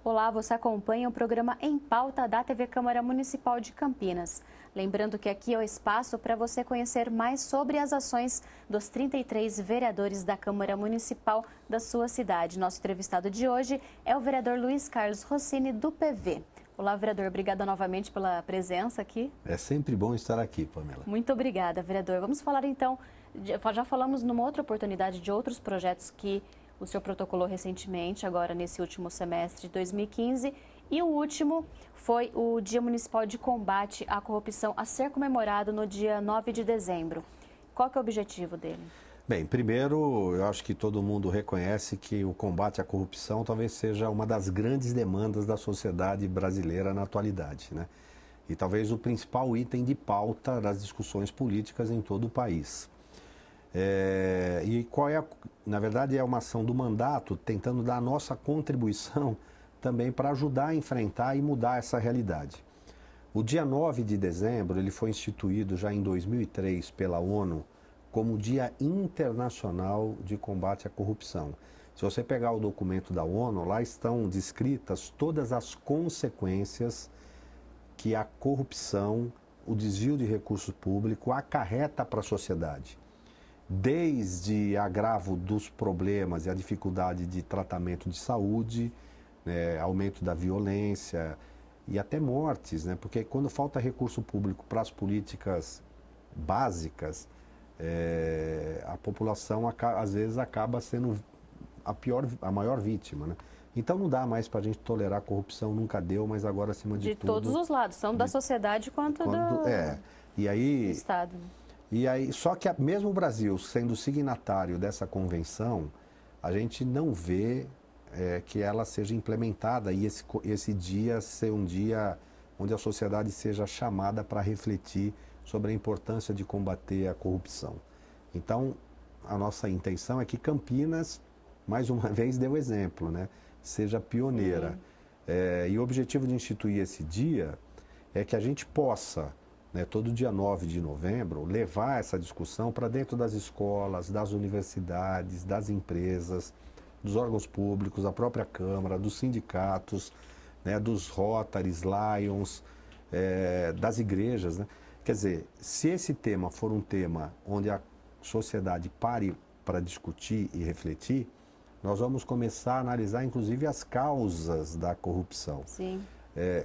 Olá, você acompanha o programa Em Pauta da TV Câmara Municipal de Campinas. Lembrando que aqui é o espaço para você conhecer mais sobre as ações dos 33 vereadores da Câmara Municipal da sua cidade. Nosso entrevistado de hoje é o vereador Luiz Carlos Rossini, do PV. Olá, vereador. Obrigada novamente pela presença aqui. É sempre bom estar aqui, Pamela. Muito obrigada, vereador. Vamos falar então, já falamos numa outra oportunidade de outros projetos que o senhor protocolou recentemente, agora nesse último semestre de 2015, e o último foi o Dia Municipal de Combate à Corrupção, a ser comemorado no dia 9 de dezembro. Qual que é o objetivo dele? Bem, primeiro, eu acho que todo mundo reconhece que o combate à corrupção talvez seja uma das grandes demandas da sociedade brasileira na atualidade, né? E talvez o principal item de pauta das discussões políticas em todo o país. E qual é, na verdade, é uma ação do mandato tentando dar a nossa contribuição também para ajudar a enfrentar e mudar essa realidade. O dia 9 de dezembro, ele foi instituído já em 2003 pela ONU como Dia Internacional de Combate à Corrupção. Se você pegar o documento da ONU, lá estão descritas todas as consequências que a corrupção, o desvio de recurso público acarreta para a sociedade. Desde agravo dos problemas e a dificuldade de tratamento de saúde, aumento da violência e até mortes, né? Porque quando falta recurso público para as políticas básicas, a população às vezes acaba sendo a maior vítima, né? Então não dá mais para a gente tolerar a corrupção, nunca deu, mas agora acima de tudo... De todos os lados, tanto da sociedade quanto do Estado. E aí, só que mesmo o Brasil sendo signatário dessa convenção, a gente não vê que ela seja implementada e esse dia ser um dia onde a sociedade seja chamada para refletir sobre a importância de combater a corrupção. Então, a nossa intenção é que Campinas, mais uma vez, dê o exemplo, né? Seja pioneira. E o objetivo de instituir esse dia é que a gente possa, todo dia 9 de novembro, levar essa discussão para dentro das escolas, das universidades, das empresas, dos órgãos públicos, da própria Câmara, dos sindicatos, dos Rotaries, Lions, das igrejas, né? Quer dizer, se esse tema for um tema onde a sociedade pare para discutir e refletir, nós vamos começar a analisar, inclusive, as causas da corrupção. Sim.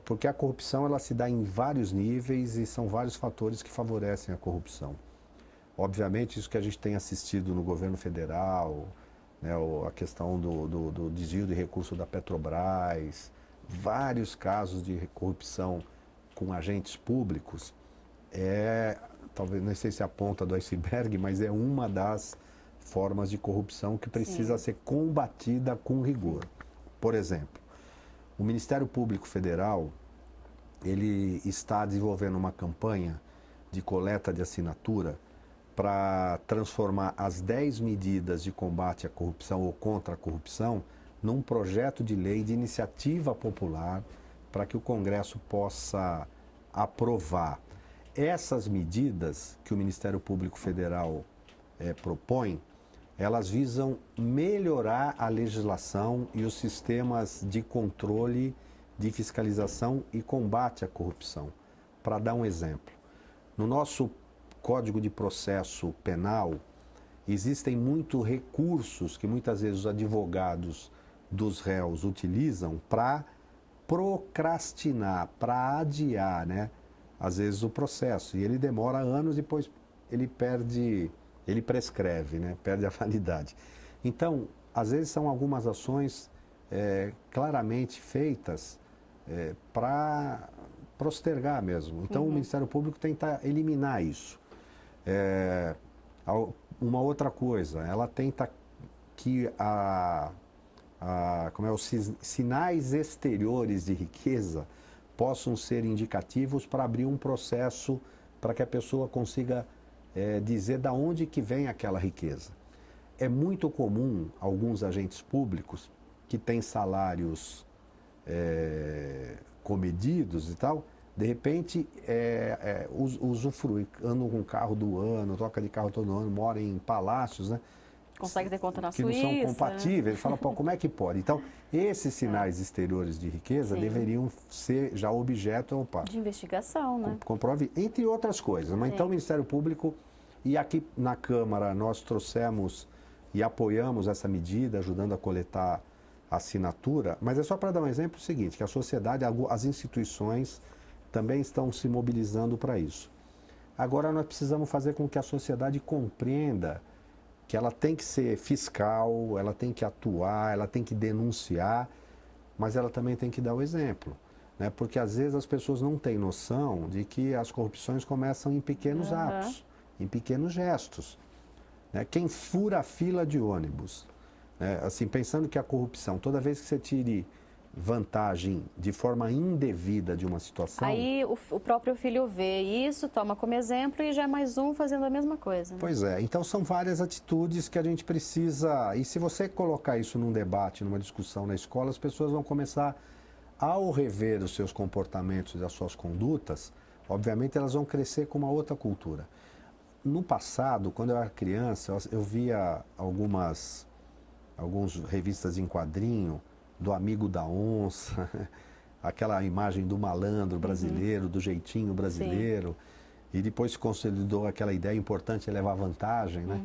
Porque a corrupção ela se dá em vários níveis e são vários fatores que favorecem a corrupção. Obviamente, isso que a gente tem assistido no governo federal, a questão do desvio de recurso da Petrobras, vários casos de corrupção com agentes públicos, talvez, não sei se é a ponta do iceberg, mas é uma das formas de corrupção que precisa ser combatida com rigor. Por exemplo, o Ministério Público Federal, ele está desenvolvendo uma campanha de coleta de assinatura para transformar as 10 medidas de combate à corrupção ou contra a corrupção num projeto de lei de iniciativa popular para que o Congresso possa aprovar. Essas medidas que o Ministério Público Federal propõe, elas visam melhorar a legislação e os sistemas de controle, de fiscalização e combate à corrupção. Para dar um exemplo, no nosso Código de Processo Penal, existem muitos recursos que muitas vezes os advogados dos réus utilizam para procrastinar, para adiar, às vezes o processo. E ele demora anos e depois ele prescreve, perde a validade. Então, às vezes são algumas ações claramente feitas para postergar mesmo. Então, o Ministério Público tenta eliminar isso. Uma outra coisa, ela tenta que os sinais exteriores de riqueza possam ser indicativos para abrir um processo para que a pessoa consiga dizer de onde que vem aquela riqueza. É muito comum alguns agentes públicos que têm salários comedidos e tal, de repente usufruem, andam com carro do ano, troca de carro todo ano, moram em palácios, Consegue ter conta na que Suíça. não são compatíveis. Ele fala, pô, como é que pode? Então, esses sinais exteriores de riqueza Sim. deveriam ser já objeto, opa, De investigação, né? comprove, entre outras coisas. Mas Sim. então o Ministério Público, e aqui na Câmara nós trouxemos e apoiamos essa medida, ajudando a coletar a assinatura, mas é só para dar um exemplo seguinte, que a sociedade, as instituições também estão se mobilizando para isso. Agora nós precisamos fazer com que a sociedade compreenda que ela tem que ser fiscal, ela tem que atuar, ela tem que denunciar, mas ela também tem que dar o exemplo, né? Porque às vezes as pessoas não têm noção de que as corrupções começam em pequenos atos, em pequenos gestos, né? Quem fura a fila de ônibus, né? Assim, pensando que a corrupção, toda vez que você tire vantagem de forma indevida de uma situação... Aí o próprio filho vê isso, toma como exemplo e já é mais um fazendo a mesma coisa. Né? Pois é, então são várias atitudes que a gente precisa... E se você colocar isso num debate, numa discussão na escola, as pessoas vão começar, ao rever os seus comportamentos e as suas condutas, obviamente elas vão crescer com uma outra cultura. No passado, quando eu era criança, eu via algumas revistas em quadrinho, do amigo da onça, aquela imagem do malandro brasileiro, do jeitinho brasileiro, e depois se consolidou aquela ideia importante é levar vantagem, né?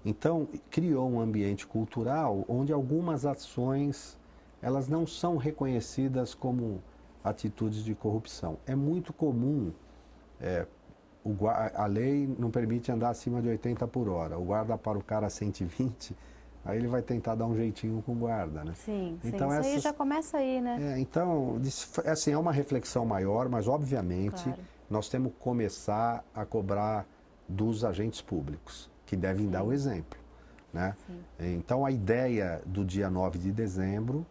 Então, criou um ambiente cultural onde algumas ações, elas não são reconhecidas como atitudes de corrupção. É muito comum, a lei não permite andar acima de 80 por hora, o guarda para o cara 120, aí ele vai tentar dar um jeitinho com o guarda, né? Sim, então, isso aí já começa aí, né? Então, assim, é uma reflexão maior, mas obviamente nós temos que começar a cobrar dos agentes públicos, que devem dar o exemplo, né? Então, a ideia do dia 9 de dezembro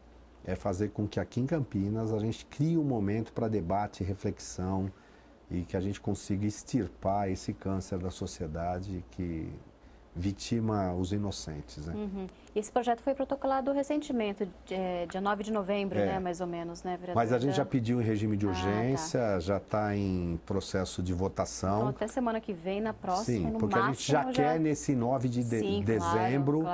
é fazer com que aqui em Campinas a gente crie um momento para debate e reflexão e que a gente consiga extirpar esse câncer da sociedade que vitima os inocentes, né? Esse projeto foi protocolado recentemente, dia 9 de novembro, né, mais ou menos, né, vereador? Mas a gente já pediu em regime de urgência, já está em processo de votação. Então, até semana que vem, na próxima, no porque máximo, a gente já quer, nesse 9 de dezembro,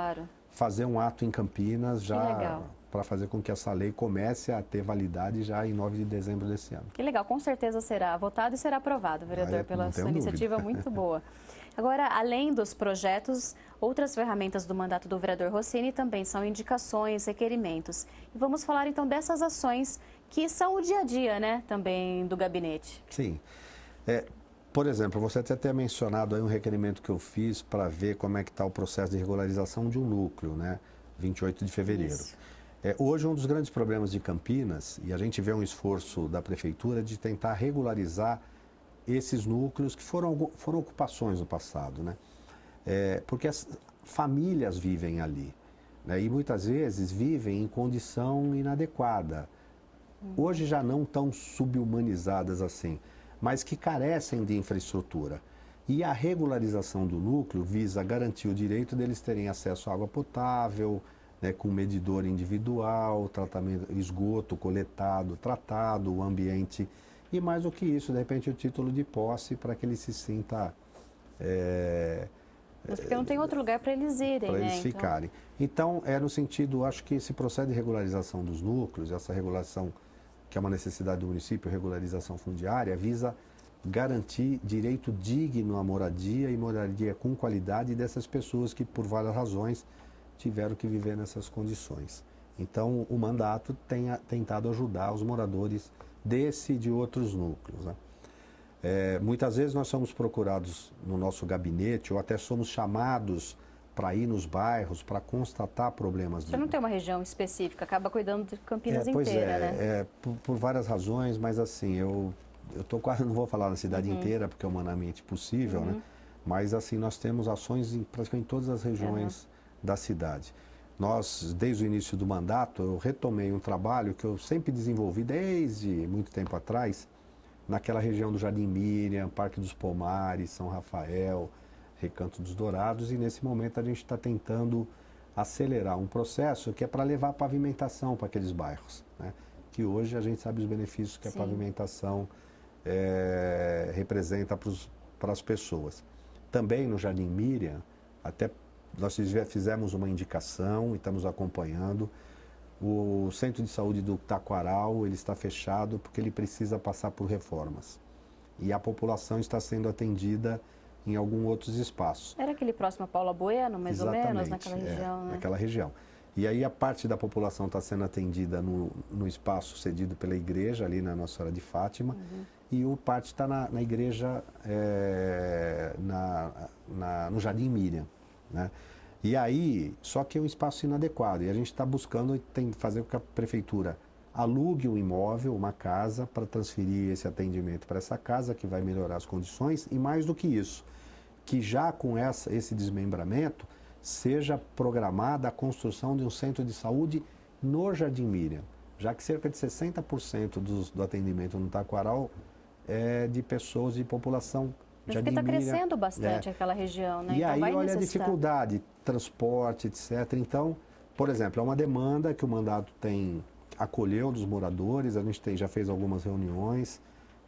fazer um ato em Campinas, já para fazer com que essa lei comece a ter validade já em 9 de dezembro desse ano. Que legal, com certeza será votado e será aprovado, vereador, pela sua iniciativa muito boa. Agora, além dos projetos, outras ferramentas do mandato do vereador Rossini também são indicações, requerimentos. E vamos falar então dessas ações que são o dia a dia, né, também do gabinete. Sim. Por exemplo, você até tem mencionado aí um requerimento que eu fiz para ver como é que está o processo de regularização de um núcleo, né, 28 de fevereiro. Isso. Hoje, um dos grandes problemas de Campinas, e a gente vê um esforço da prefeitura de tentar regularizar esses núcleos que foram ocupações no passado, né? Porque as famílias vivem ali, né? E muitas vezes vivem em condição inadequada. Hoje já não tão subhumanizadas assim, mas que carecem de infraestrutura. E a regularização do núcleo visa garantir o direito deles terem acesso à água potável, né, com medidor individual, tratamento, esgoto coletado, tratado, o ambiente... E mais do que isso, de repente, o título de posse para que ele se sinta... Mas porque não tem outro lugar para eles irem, para eles ficarem. Então, no sentido, acho que esse processo de regularização dos núcleos, essa regulação, que é uma necessidade do município, regularização fundiária, visa garantir direito digno à moradia e moradia com qualidade dessas pessoas que, por várias razões, tiveram que viver nessas condições. Então, o mandato tem tentado ajudar os moradores desse e de outros núcleos, né? Muitas vezes nós somos procurados no nosso gabinete ou até somos chamados para ir nos bairros para constatar problemas. Você não tem uma região específica, acaba cuidando de Campinas inteira, né? Por várias razões, mas assim, eu tô quase, não vou falar na cidade inteira, porque é humanamente possível, né? Mas assim, nós temos ações em praticamente todas as regiões da cidade. Nós, desde o início do mandato, eu retomei um trabalho que eu sempre desenvolvi desde muito tempo atrás, naquela região do Jardim Miriam, Parque dos Pomares, São Rafael, Recanto dos Dourados, e nesse momento a gente está tentando acelerar um processo que é para levar a pavimentação para aqueles bairros, né? Que hoje a gente sabe os benefícios que a pavimentação representa para as pessoas. Também no Jardim Miriam, até nós fizemos uma indicação e estamos acompanhando. O Centro de Saúde do Taquaral, ele está fechado porque ele precisa passar por reformas. E a população está sendo atendida em alguns outros espaços. Era aquele próximo a Paula Bueno, mais Exatamente, ou menos, naquela região, né? Naquela região. E aí a parte da população está sendo atendida no espaço cedido pela igreja, ali na Nossa Senhora de Fátima, e o parte está na igreja, no Jardim Miriam, né? E aí, só que é um espaço inadequado, e a gente está buscando fazer com que a prefeitura alugue um imóvel, uma casa, para transferir esse atendimento para essa casa, que vai melhorar as condições, e mais do que isso, que já com esse desmembramento, seja programada a construção de um centro de saúde no Jardim Miriam, já que cerca de 60% do atendimento no Taquaral é de pessoas de população. Mas porque está crescendo bastante aquela região, né? E então aí, vai olha a necessitar. dificuldade, transporte, etc. Então, por exemplo, é uma demanda que o mandato acolheu dos moradores, a gente já fez algumas reuniões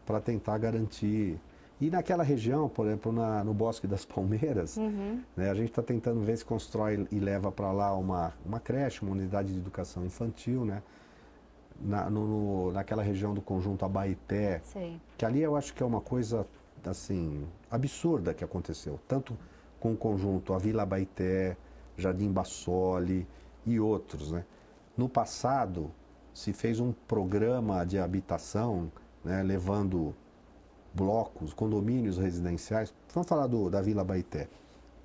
para tentar garantir. E naquela região, por exemplo, no Bosque das Palmeiras, né, a gente está tentando ver se constrói e leva para lá uma creche, uma unidade de educação infantil, né? Naquela região do conjunto Abaeté, que ali eu acho que é uma coisa assim absurda que aconteceu, tanto com o conjunto a Vila Abaeté, Jardim Bassoli e outros, né? No passado se fez um programa de habitação, né, levando blocos, condomínios residenciais. Vamos falar da Vila Abaeté.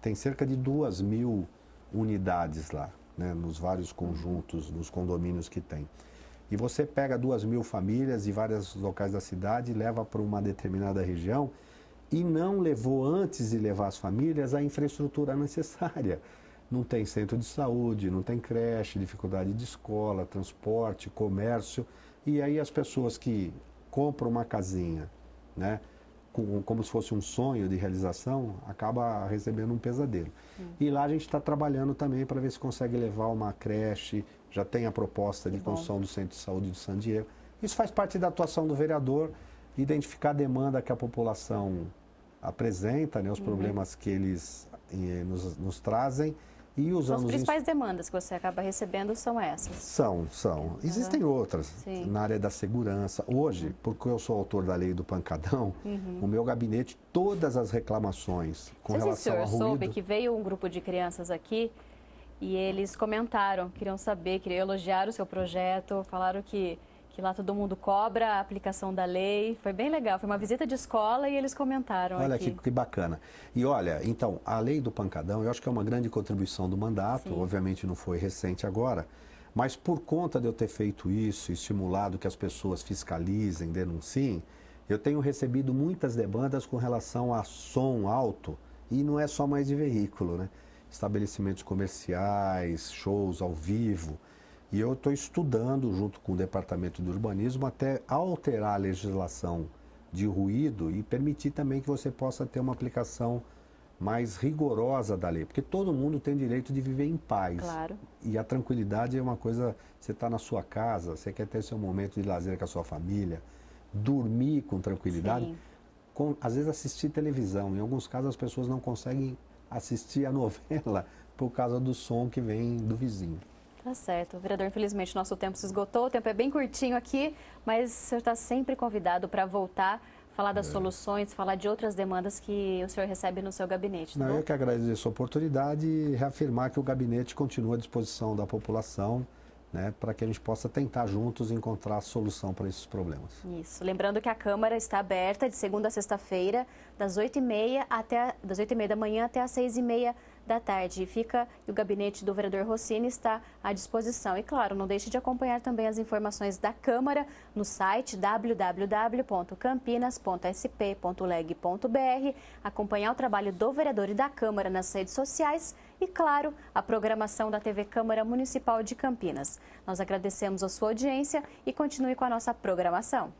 Tem cerca de 2.000 unidades lá, né, nos vários conjuntos, nos condomínios que tem. E você pega 2.000 famílias de vários locais da cidade, leva para uma determinada região e não levou, antes de levar as famílias, a infraestrutura necessária. Não tem centro de saúde, não tem creche, dificuldade de escola, transporte, comércio. E aí as pessoas que compram uma casinha, né, como se fosse um sonho de realização, acaba recebendo um pesadelo. E lá a gente está trabalhando também para ver se consegue levar uma creche, já tem a proposta de construção do Centro de Saúde de San Diego. Isso faz parte da atuação do vereador, identificar a demanda que a população apresenta, né, os problemas que eles nos trazem. E São as principais demandas que você acaba recebendo são essas? São. Existem outras, na área da segurança. Hoje, porque eu sou autor da lei do pancadão, o meu gabinete, todas as reclamações com relação a ruído... O senhor soube que veio um grupo de crianças aqui e eles comentaram, queriam elogiar o seu projeto, falaram que lá todo mundo cobra a aplicação da lei. Foi bem legal, foi uma visita de escola e eles comentaram Olha aqui. que bacana. E olha, então, a lei do pancadão, eu acho que é uma grande contribuição do mandato, obviamente não foi recente agora, mas por conta de eu ter feito isso, estimulado que as pessoas fiscalizem, denunciem, eu tenho recebido muitas demandas com relação a som alto, e não é só mais de veículo, né? Estabelecimentos comerciais, shows ao vivo. E eu estou estudando, junto com o Departamento de Urbanismo, até alterar a legislação de ruído e permitir também que você possa ter uma aplicação mais rigorosa da lei. Porque todo mundo tem direito de viver em paz. Claro. E a tranquilidade é uma coisa, você está na sua casa, você quer ter seu momento de lazer com a sua família, dormir com tranquilidade. Às vezes assistir televisão. Em alguns casos as pessoas não conseguem assistir a novela por causa do som que vem do vizinho. Tá certo. Vereador, infelizmente nosso tempo se esgotou, o tempo é bem curtinho aqui, mas o senhor está sempre convidado para voltar, falar das soluções, falar de outras demandas que o senhor recebe no seu gabinete. Tá bom? Eu que agradeço essa oportunidade e reafirmar que o gabinete continua à disposição da população, né, para que a gente possa tentar juntos encontrar a solução para esses problemas. Isso. Lembrando que a Câmara está aberta de segunda a sexta-feira, das 8h30 da manhã até as 6h30 da tarde. E o gabinete do vereador Rossini está à disposição. E claro, não deixe de acompanhar também as informações da Câmara no site www.campinas.sp.leg.br, acompanhar o trabalho do vereador e da Câmara nas redes sociais e, claro, a programação da TV Câmara Municipal de Campinas. Nós agradecemos a sua audiência e continue com a nossa programação.